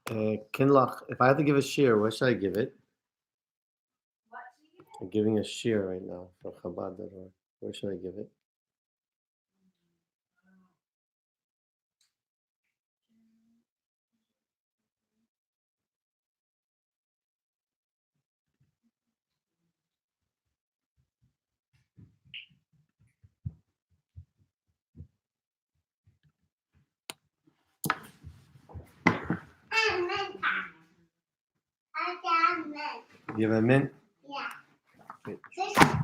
Kinlach, if I had to give a shear, where should I give it? What should you give it? I'm giving a shear right now for Chabad. Where should I give it? Give a mint? Yeah. Wait.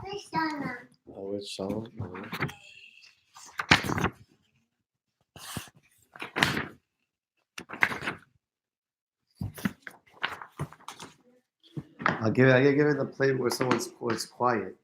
Which song? Oh, which song? I gotta give it the plate where it's quiet.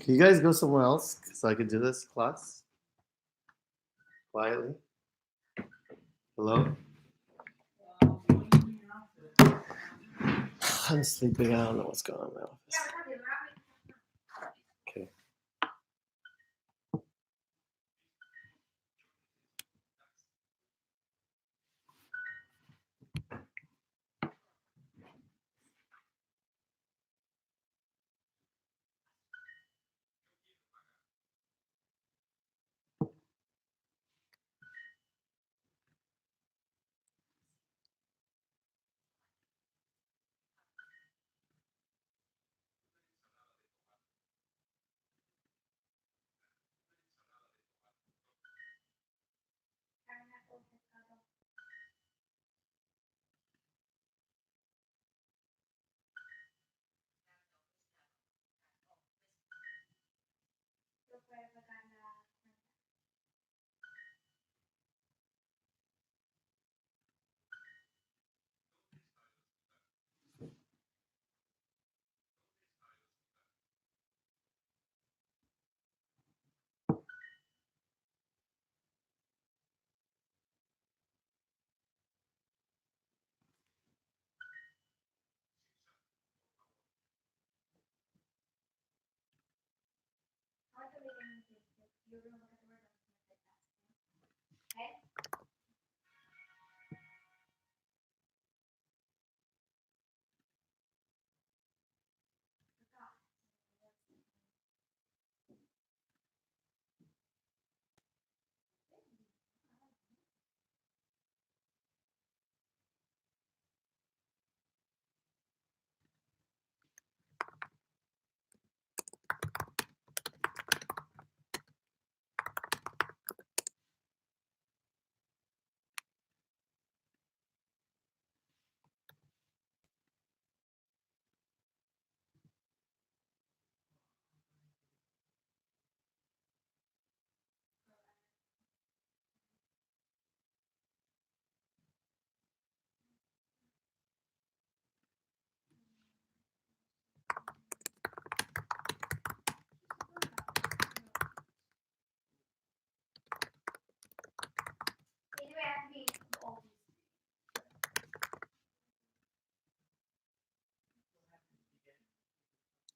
Can you guys go somewhere else so I can do this class quietly? Hello? I'm sleeping. I don't know what's going on in my office. Okay.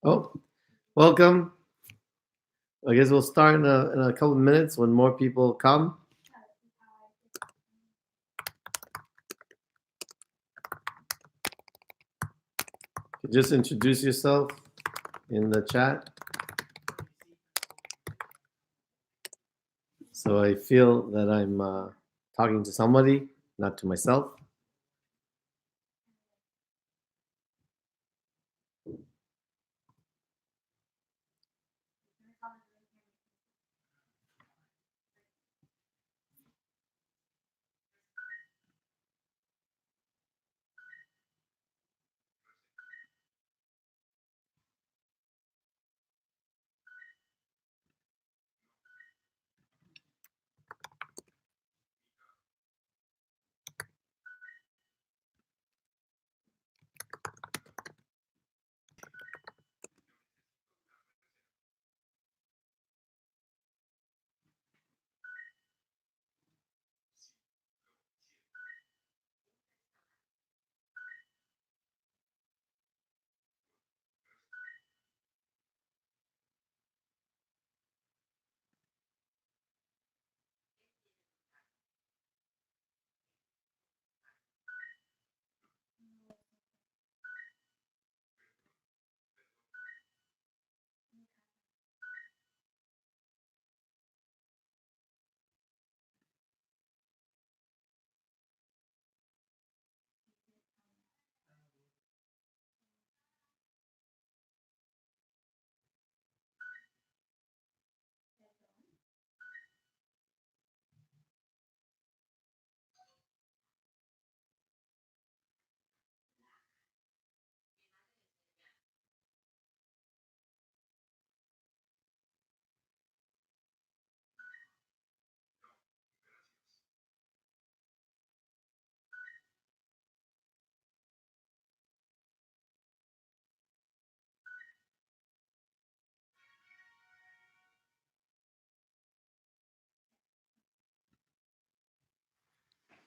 Oh, welcome. I guess we'll start in a couple of minutes when more people come. Just introduce yourself in the chat. So I feel that I'm talking to somebody, not to myself.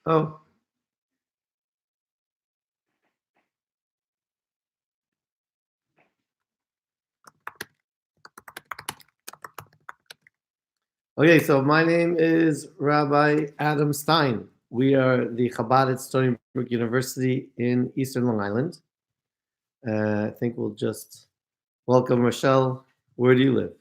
Oh. Okay, so my name is Rabbi Adam Stein. We are the Chabad at Stony Brook University in Eastern Long Island. I think we'll just welcome Rochelle. Where do you live?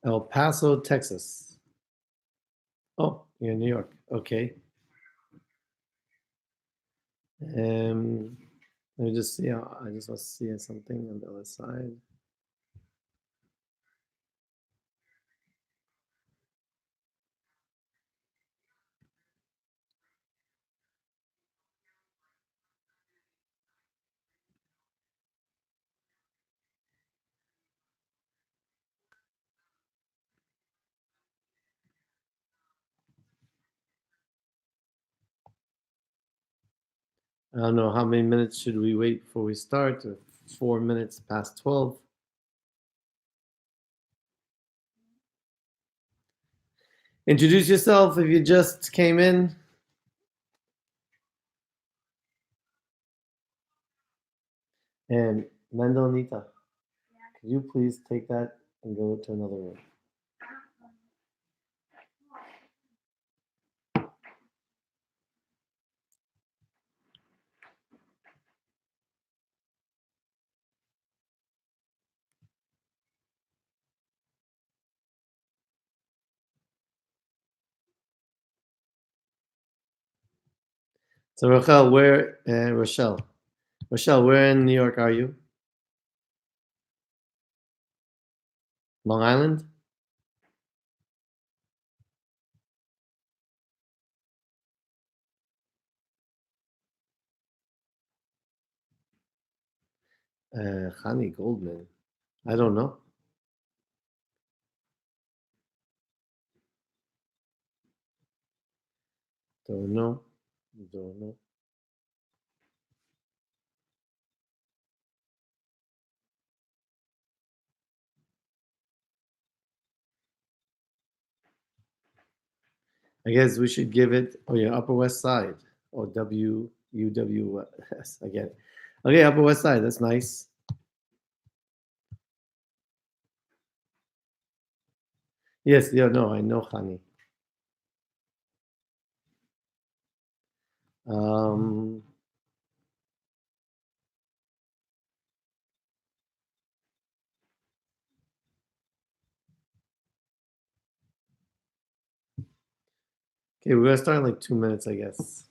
El Paso, Texas. Oh, you're in New York. Okay. Let me just see. I just want to see something on the other side. I don't know how many minutes should we wait before we start. 4 minutes past 12. Introduce yourself if you just came in. And Mendel Nita, could you please take that and go to another room? So Rochelle, Rochelle, where in New York are you? Long Island? Hani Goldman. I don't know. Don't know. Don't know. I guess we should give it. Oh yeah, Upper West Side or WUWS again. Okay, Upper West Side. That's nice. Yes, yeah, no, I know Hani. Um, okay, we're gonna start in like 2 minutes, I guess.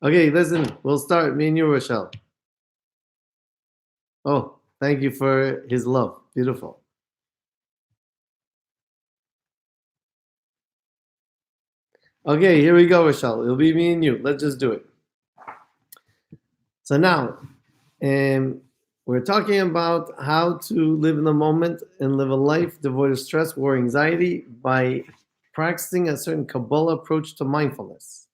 Okay, listen, we'll start. Me and you, Rochelle. Oh, thank you for his love. Beautiful. Okay, here we go, Rochelle. It'll be me and you. Let's just do it. So now, we're talking about how to live in the moment and live a life devoid of stress, worry, anxiety by practicing a certain Kabbalah approach to mindfulness.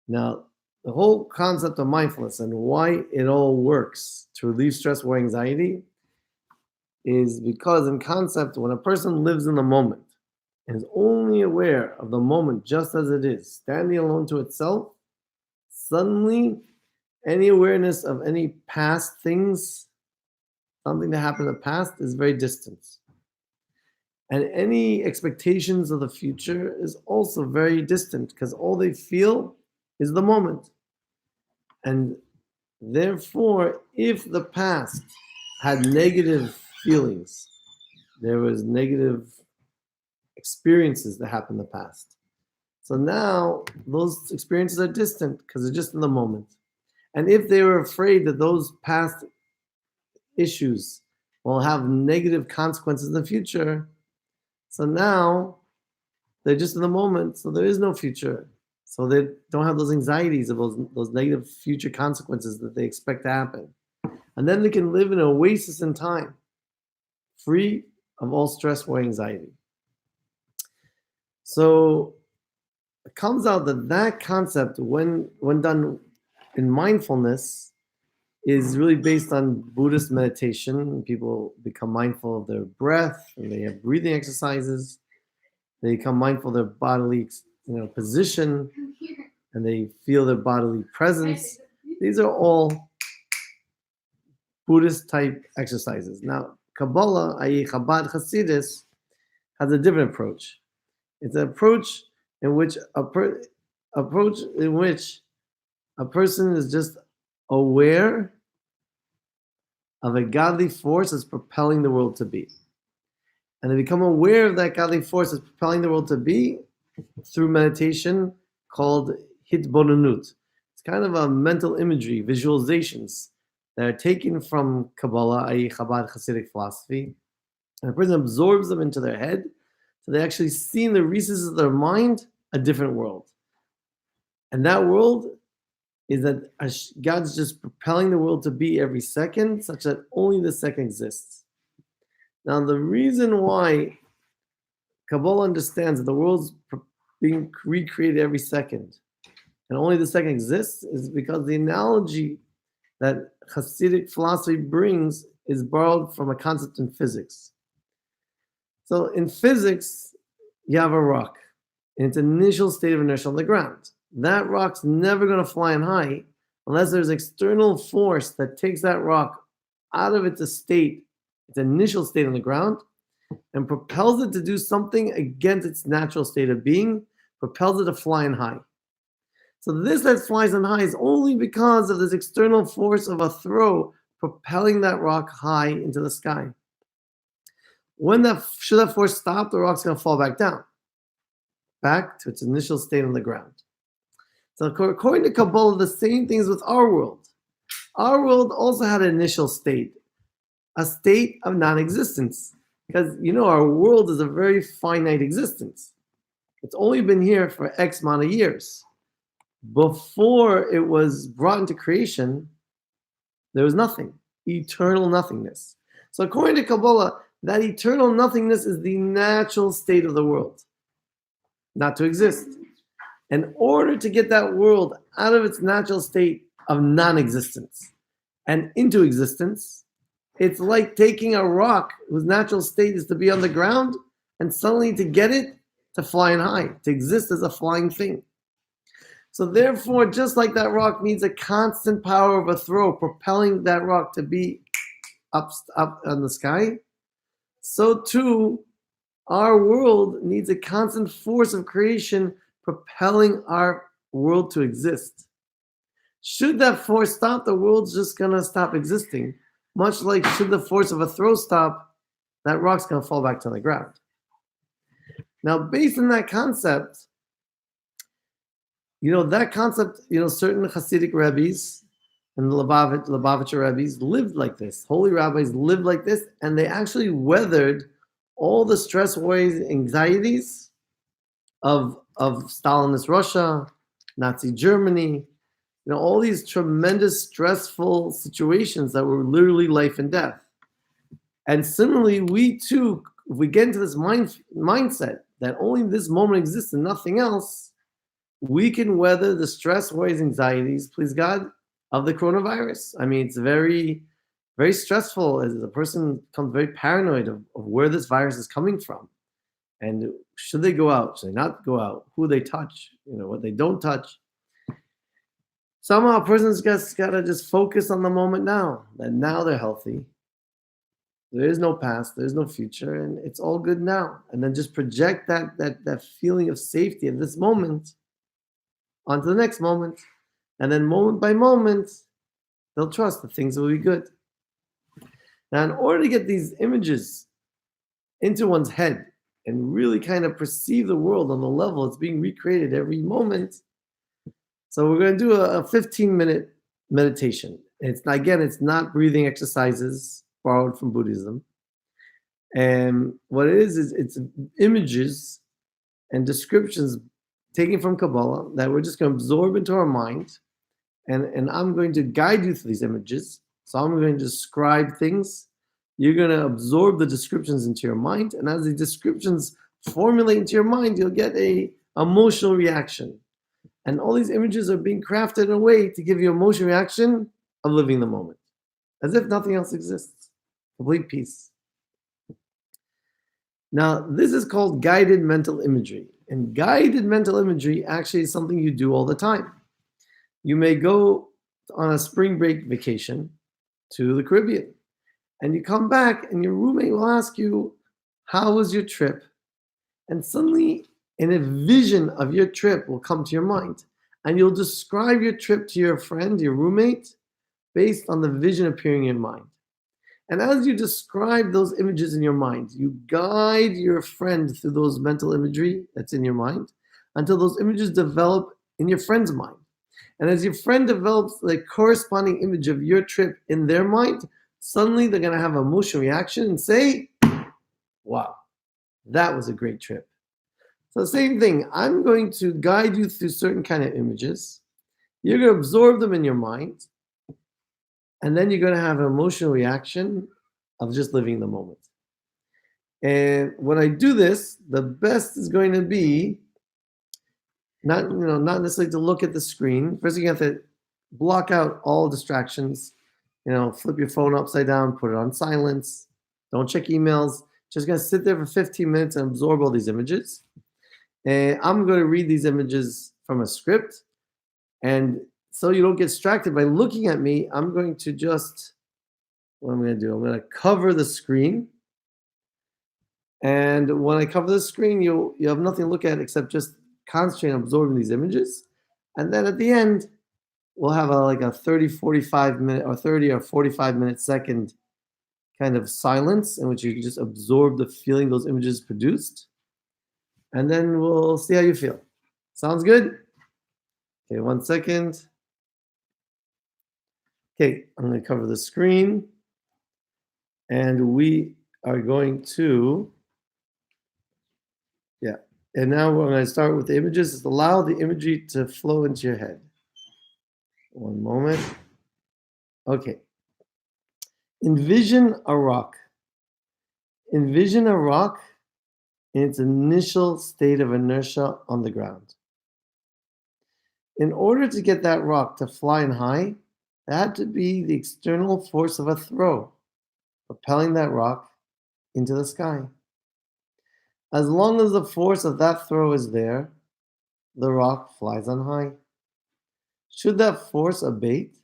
Now, the whole concept of mindfulness and why it all works to relieve stress, worry, anxiety is because, in concept, when a person lives in the moment and is only aware of the moment just as it is, standing alone to itself, suddenly any awareness of any past things, something that happened in the past, is very distant. And any expectations of the future is also very distant because all they feel is the moment. And therefore, if the past had negative feelings, there was negative experiences that happened in the past. So now those experiences are distant because they're just in the moment. And if they were afraid that those past issues will have negative consequences in the future, so now they're just in the moment, so there is no future. So they don't have those anxieties of those negative future consequences that they expect to happen. And then they can live in an oasis in time, free of all stress or anxiety. So it comes out that that concept, when done in mindfulness, is really based on Buddhist meditation. People become mindful of their breath, and they have breathing exercises. They become mindful of their bodily, position, and they feel their bodily presence. These are all Buddhist type exercises. Now, Kabbalah, i.e., Chabad Hasidus, has a different approach. It's an approach in which a person is just aware of a godly force that's propelling the world to be. And they become aware of that godly force that's propelling the world to be through meditation called hitbonanut. It's kind of a mental imagery, visualizations that are taken from Kabbalah, i.e. Chabad Hasidic philosophy. And the person absorbs them into their head, so they actually see in the recesses of their mind a different world. And that world is that God's just propelling the world to be every second, such that only the second exists. Now, the reason why Kabbalah understands that the world's being recreated every second, and only the second exists, is because the analogy that Hasidic philosophy brings is borrowed from a concept in physics. So in physics, you have a rock in its initial state of inertia on the ground. That rock's never going to fly on high unless there's external force that takes that rock out of its initial state on the ground, and propels it to do something against its natural state of being, propels it to fly on high. So this that flies on high is only because of this external force of a throw propelling that rock high into the sky. Should that force stop, the rock's going to fall back down, back to its initial state on the ground. So according to Kabbalah, the same thing is with our world. Our world also had an initial state, a state of non-existence. Because, our world is a very finite existence. It's only been here for X amount of years. Before it was brought into creation, there was nothing, eternal nothingness. So according to Kabbalah, that eternal nothingness is the natural state of the world, not to exist. In order to get that world out of its natural state of non-existence and into existence, it's like taking a rock whose natural state is to be on the ground and suddenly to get it to fly on high, to exist as a flying thing. So therefore, just like that rock needs a constant power of a throw propelling that rock to be up on the sky, so too our world needs a constant force of creation propelling our world to exist. Should that force stop, the world's just going to stop existing. Much like should the force of a throw stop, that rock's going to fall back to the ground. Now, based on that concept, that concept, certain Hasidic rabbis and the Lubavitcher rabbis lived like this. Holy rabbis lived like this, and they actually weathered all the stress, worries, anxieties of Stalinist Russia, Nazi Germany, all these tremendous stressful situations that were literally life and death. And similarly, we too, if we get into this mindset that only this moment exists and nothing else, we can weather the stress, worries, anxieties, please God, of the coronavirus. I mean, it's very, very stressful as a person becomes very paranoid of where this virus is coming from. And should they go out? Should they not go out? Who they touch? What they don't touch. Somehow a person's just got to just focus on the moment now, that now they're healthy. There is no past, there's no future, and it's all good now. And then just project that feeling of safety of this moment onto the next moment. And then moment by moment, they'll trust that things will be good. Now, in order to get these images into one's head and really kind of perceive the world on the level it's being recreated every moment, so we're going to do a 15-minute meditation. It's not breathing exercises borrowed from Buddhism. And what it is it's images and descriptions taken from Kabbalah that we're just going to absorb into our mind. And I'm going to guide you through these images. So I'm going to describe things. You're going to absorb the descriptions into your mind. And as the descriptions formulate into your mind, you'll get a emotional reaction. And all these images are being crafted in a way to give you an emotional reaction of living the moment, as if nothing else exists. Complete peace. Now, this is called guided mental imagery. And guided mental imagery actually is something you do all the time. You may go on a spring break vacation to the Caribbean, and you come back and your roommate will ask you, how was your trip? And suddenly a vision of your trip will come to your mind, and you'll describe your trip to your friend, your roommate, based on the vision appearing in your mind. And as you describe those images in your mind, you guide your friend through those mental imagery that's in your mind until those images develop in your friend's mind. And as your friend develops the corresponding image of your trip in their mind, suddenly they're going to have an emotional reaction and say, wow, that was a great trip. So the same thing, I'm going to guide you through certain kind of images. You're going to absorb them in your mind. And then you're going to have an emotional reaction of just living the moment. And when I do this, the best is going to be not necessarily to look at the screen. First, you have to block out all distractions. Flip your phone upside down, put it on silence. Don't check emails. Just going to sit there for 15 minutes and absorb all these images. And I'm going to read these images from a script. And so you don't get distracted by looking at me, I'm going to what I'm going to do, I'm going to cover the screen. And when I cover the screen, you have nothing to look at except just concentrate on absorbing these images. And then at the end, we'll have a 30, 45 minute or 30 or 45 minute second kind of silence in which you can just absorb the feeling those images produced. And then we'll see how you feel. Sounds good? Okay, 1 second. Okay, I'm going to cover the screen. And we are going to, and now we're going to start with the images. Just allow the imagery to flow into your head. 1 moment. Okay. Envision a rock. Envision a rock in its initial state of inertia on the ground. In order to get that rock to fly and high, there had to be the external force of a throw, propelling that rock into the sky. As long as the force of that throw is there, the rock flies on high. Should that force abate,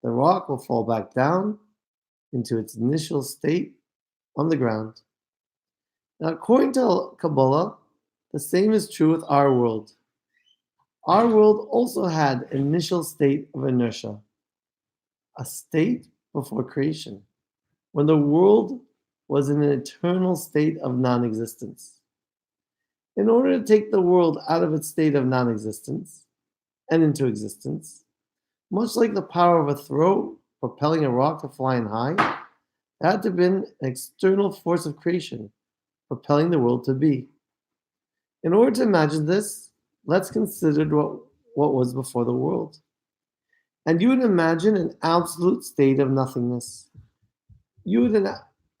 the rock will fall back down into its initial state on the ground. Now, according to Kabbalah, the same is true with our world. Our world also had an initial state of inertia, a state before creation, when the world was in an eternal state of non-existence. In order to take the world out of its state of non-existence, and into existence, much like the power of a throw propelling a rock to flying high, there had to have been an external force of creation propelling the world to be. In order to imagine this, let's consider what was before the world. And you would imagine an absolute state of nothingness. You would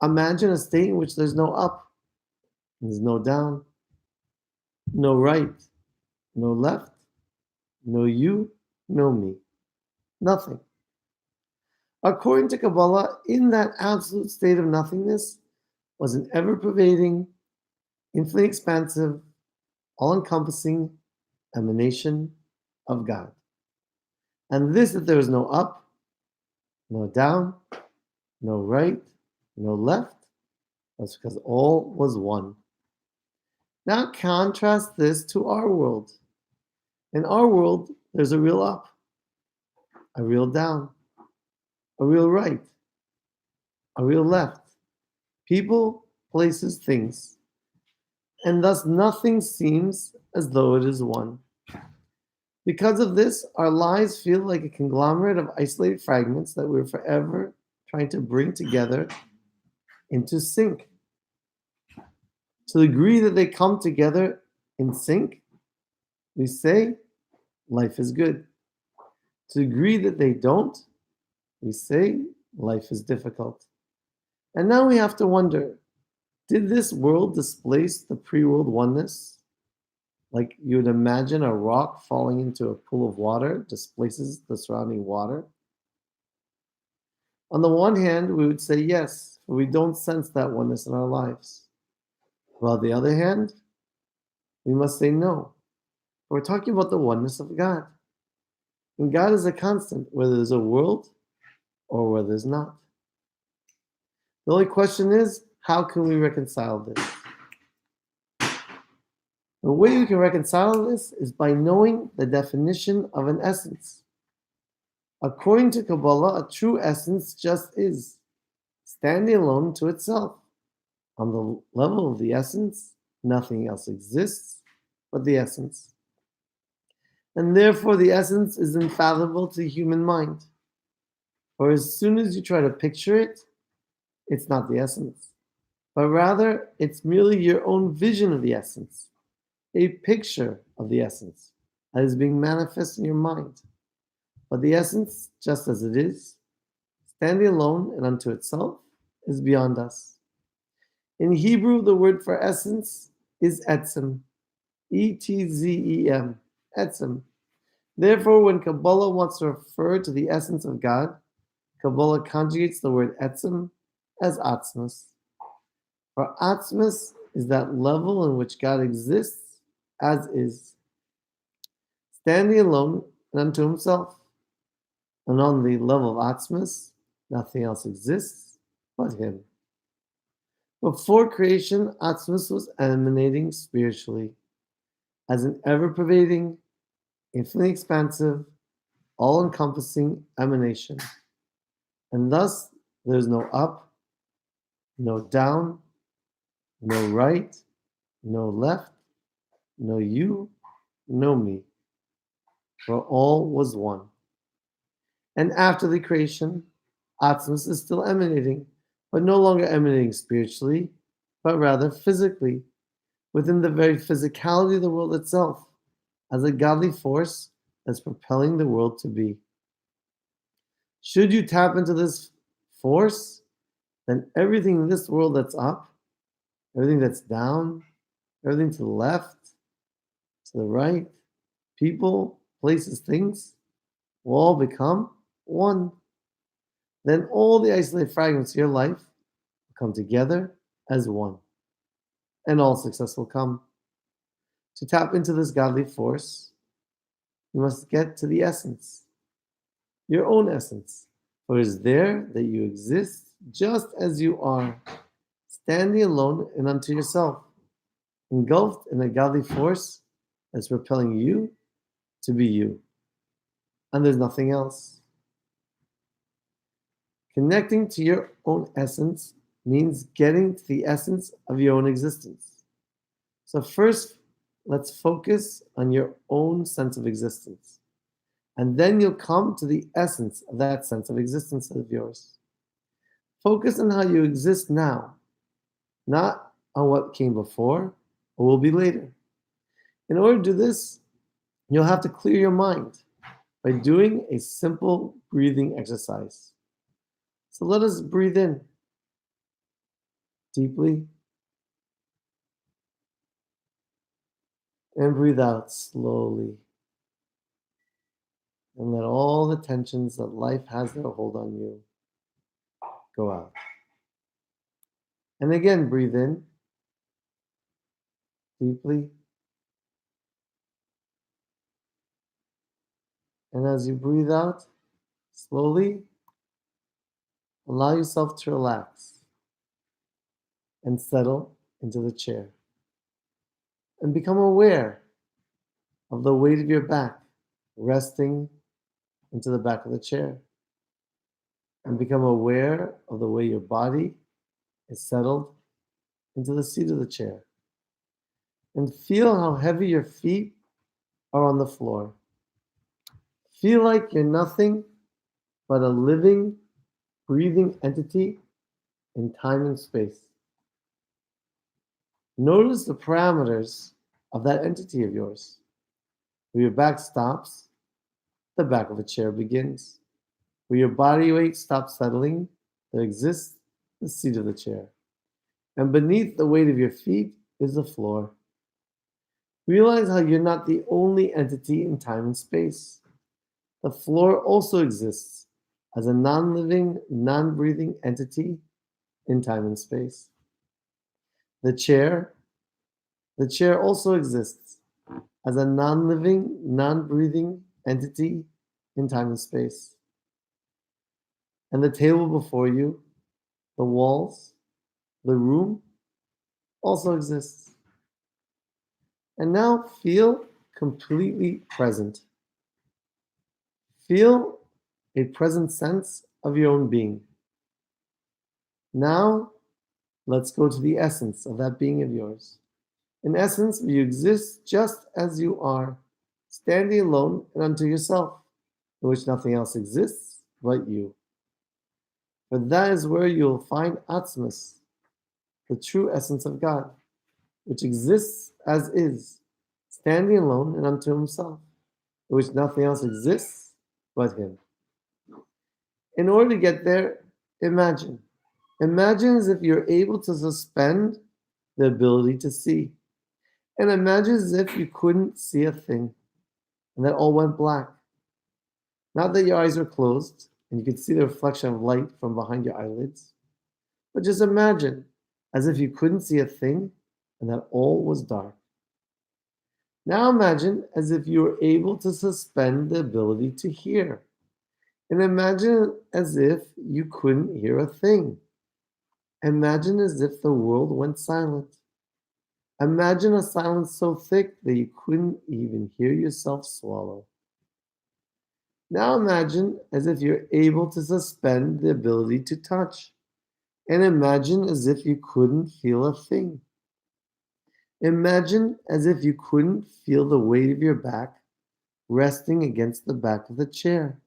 imagine a state in which there's no up, there's no down, no right, no left, no you, no me, nothing. According to Kabbalah, in that absolute state of nothingness was an ever pervading, infinitely expansive, all encompassing emanation of God. And this, that there was no up, no down, no right, no left, that's because all was one. Now contrast this to our world. In our world, there's a real up, a real down, a real right, a real left. People, places, things. And thus nothing seems as though it is one. Because of this, our lives feel like a conglomerate of isolated fragments that we're forever trying to bring together into sync. To the degree that they come together in sync, we say life is good. To the degree that they don't, we say life is difficult. And now we have to wonder, did this world displace the pre-world oneness? Like you would imagine a rock falling into a pool of water displaces the surrounding water? On the one hand, we would say yes, for we don't sense that oneness in our lives. Well, on the other hand, we must say no. We're talking about the oneness of God. And God is a constant, whether there's a world or whether there's not. The only question is, how can we reconcile this? The way we can reconcile this is by knowing the definition of an essence. According to Kabbalah, a true essence just is, standing alone to itself. On the level of the essence, nothing else exists but the essence. And therefore, the essence is infallible to the human mind. For as soon as you try to picture it, it's not the essence, but rather it's merely your own vision of the essence, a picture of the essence that is being manifest in your mind. But the essence, just as it is, standing alone and unto itself, is beyond us. In Hebrew, the word for essence is etzem, E-T-Z-E-M, etzem. Therefore, when Kabbalah wants to refer to the essence of God, Kabbalah conjugates the word etzem as atzmus. For atzmus is that level in which God exists as is, standing alone and unto himself. And on the level of atzmus, nothing else exists but him. Before creation, atzmus was emanating spiritually as an ever-pervading, infinitely expansive, all-encompassing emanation. And thus, there's no up, no down, no right, no left, no you, no me. For all was one. And after the creation, Atzmus is still emanating, but no longer emanating spiritually, but rather physically, within the very physicality of the world itself, as a godly force that's propelling the world to be. Should you tap into this force, then everything in this world that's up, everything that's down, everything to the left, to the right, people, places, things, will all become one. Then all the isolated fragments of your life will come together as one, and all success will come. To tap into this godly force, you must get to the essence, your own essence, for it is there that you exist just as you are, standing alone and unto yourself, engulfed in a godly force that's propelling you to be you. And there's nothing else. Connecting to your own essence means getting to the essence of your own existence. So first, let's focus on your own sense of existence. And then you'll come to the essence of that sense of existence of yours. Focus on how you exist now, not on what came before or will be later. In order to do this, you'll have to clear your mind by doing a simple breathing exercise. So let us breathe in deeply and breathe out slowly. And let all the tensions that life has their hold on you go out. And again, breathe in deeply. And as you breathe out slowly, allow yourself to relax and settle into the chair. And become aware of the weight of your back resting into the back of the chair. And become aware of the way your body is settled into the seat of the chair. And feel how heavy your feet are on the floor. Feel like you're nothing but a living, breathing entity in time and space. Notice the parameters of that entity of yours. Where your back stops, the back of a chair begins. Where your body weight stops settling, there exists the seat of the chair. And beneath the weight of your feet is the floor. Realize how you're not the only entity in time and space. The floor also exists as a non-living, non-breathing entity in time and space. The chair also exists as a non-living, non-breathing entity in time and space. And the table before you, the walls, the room also exists. And now feel completely present. Feel a present sense of your own being. Now, let's go to the essence of that being of yours. In essence, you exist just as you are, standing alone and unto yourself, in which nothing else exists but you. For that is where you'll find Atmas, the true essence of God, which exists as is, standing alone and unto himself, in which nothing else exists but him. In order to get there, imagine. Imagine as if you're able to suspend the ability to see. And imagine as if you couldn't see a thing and that all went black. Not that your eyes are closed and you could see the reflection of light from behind your eyelids, but just imagine as if you couldn't see a thing and that all was dark. Now imagine as if you were able to suspend the ability to hear. And imagine as if you couldn't hear a thing. Imagine as if the world went silent. Imagine a silence so thick that you couldn't even hear yourself swallow. Now imagine as if you're able to suspend the ability to touch. And imagine as if you couldn't feel a thing. Imagine as if you couldn't feel the weight of your back resting against the back of the chair.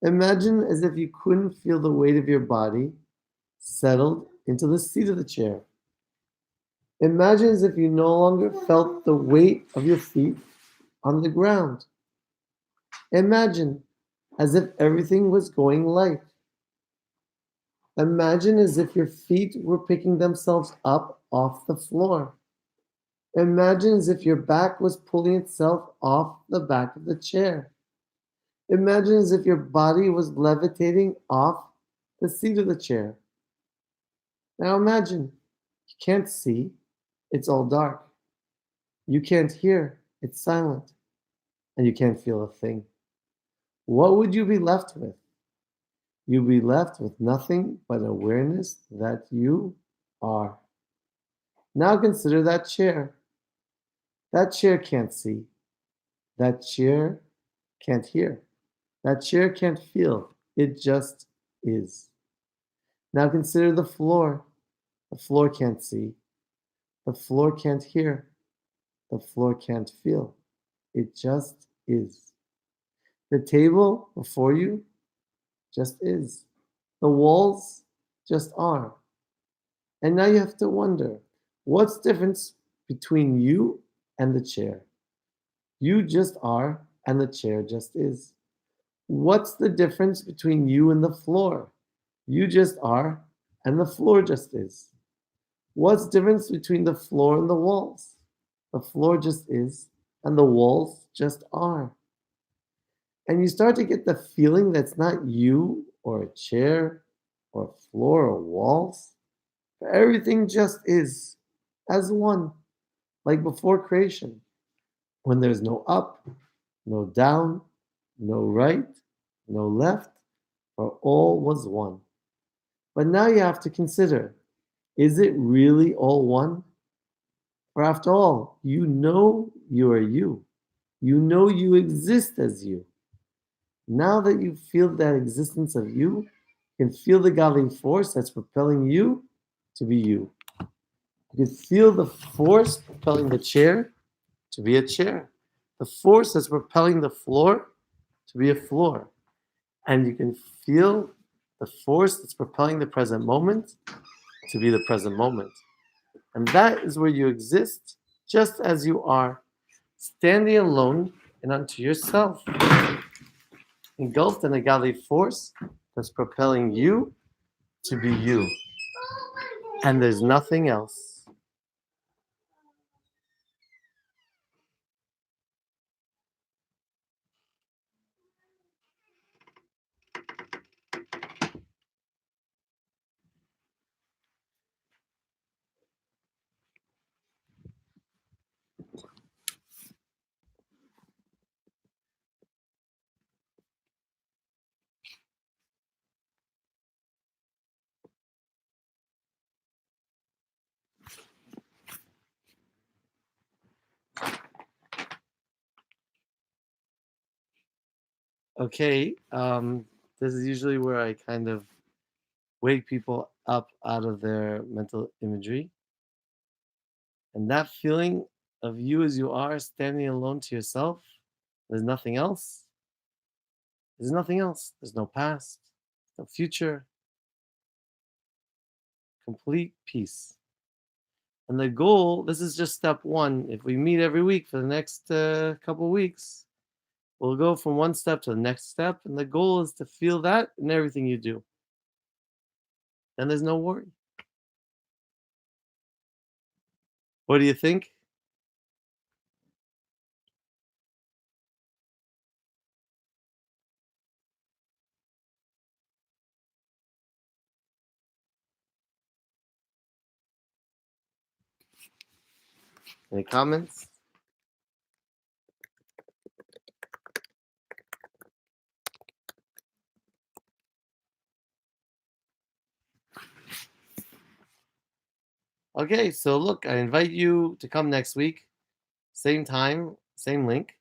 Imagine as if you couldn't feel the weight of your body settled into the seat of the chair. Imagine as if you no longer felt the weight of your feet on the ground. Imagine as if everything was going light. Imagine as if your feet were picking themselves up off the floor. Imagine as if your back was pulling itself off the back of the chair. Imagine as if your body was levitating off the seat of the chair. Now imagine, you can't see, it's all dark. You can't hear, it's silent. And you can't feel a thing. What would you be left with? You'd be left with nothing but awareness that you are. Now consider that chair. That chair can't see. That chair can't hear. That chair can't feel. It just is. Now consider the floor. The floor can't see. The floor can't hear. The floor can't feel. It just is. The table before you just is. The walls just are. And now you have to wonder, what's the difference between you and the chair? You just are, and the chair just is. What's the difference between you and the floor? You just are, and the floor just is. What's the difference between the floor and the walls? The floor just is, and the walls just are. And you start to get the feeling that's not you or a chair or a floor or walls. Everything just is as one, like before creation, when there's no up, no down, no right, no left, for all was one. But now you have to consider, is it really all one? For after all, you know you are you. You know you exist as you. Now that you feel that existence of you, you can feel the godly force that's propelling you to be you. You can feel the force propelling the chair to be a chair. The force that's propelling the floor to be a floor. And you can feel the force that's propelling the present moment to be the present moment. And that is where you exist just as you are, standing alone and unto yourself, engulfed in a godly force that's propelling you to be you. And there's nothing else. Okay, this is usually where I kind of wake people up out of their mental imagery. And that feeling of you as you are, standing alone to yourself, there's nothing else. There's nothing else. There's no past, no future, complete peace. And the goal, this is just step one. If we meet every week for the next couple weeks, we'll go from one step to the next step. And the goal is to feel that in everything you do. Then there's no worry. What do you think? Any comments? Okay, so look, I invite you to come next week, same time, same link,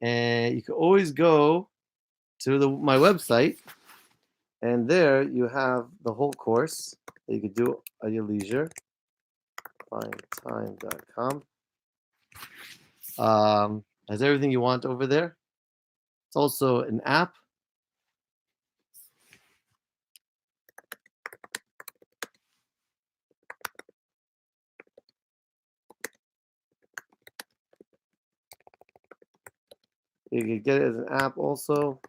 and you can always go to my website, and there you have the whole course that you could do at your leisure. Findtime.com. Has everything you want over there. It's also an app. You can get it as an app also.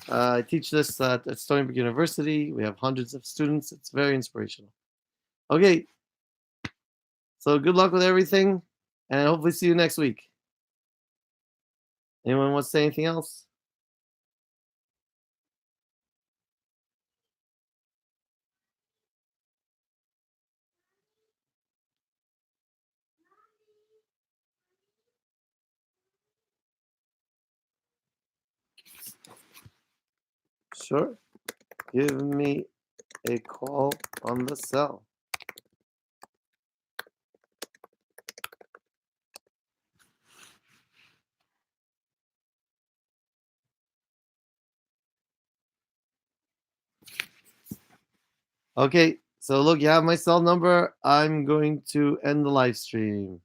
I teach this at Stony Brook University. We have hundreds of students. It's very inspirational. Okay, so good luck with everything, and hopefully see you next week. Anyone want to say anything else? Sure. Give me a call on the cell. Okay, so look, you have my cell number. I'm going to end the live stream.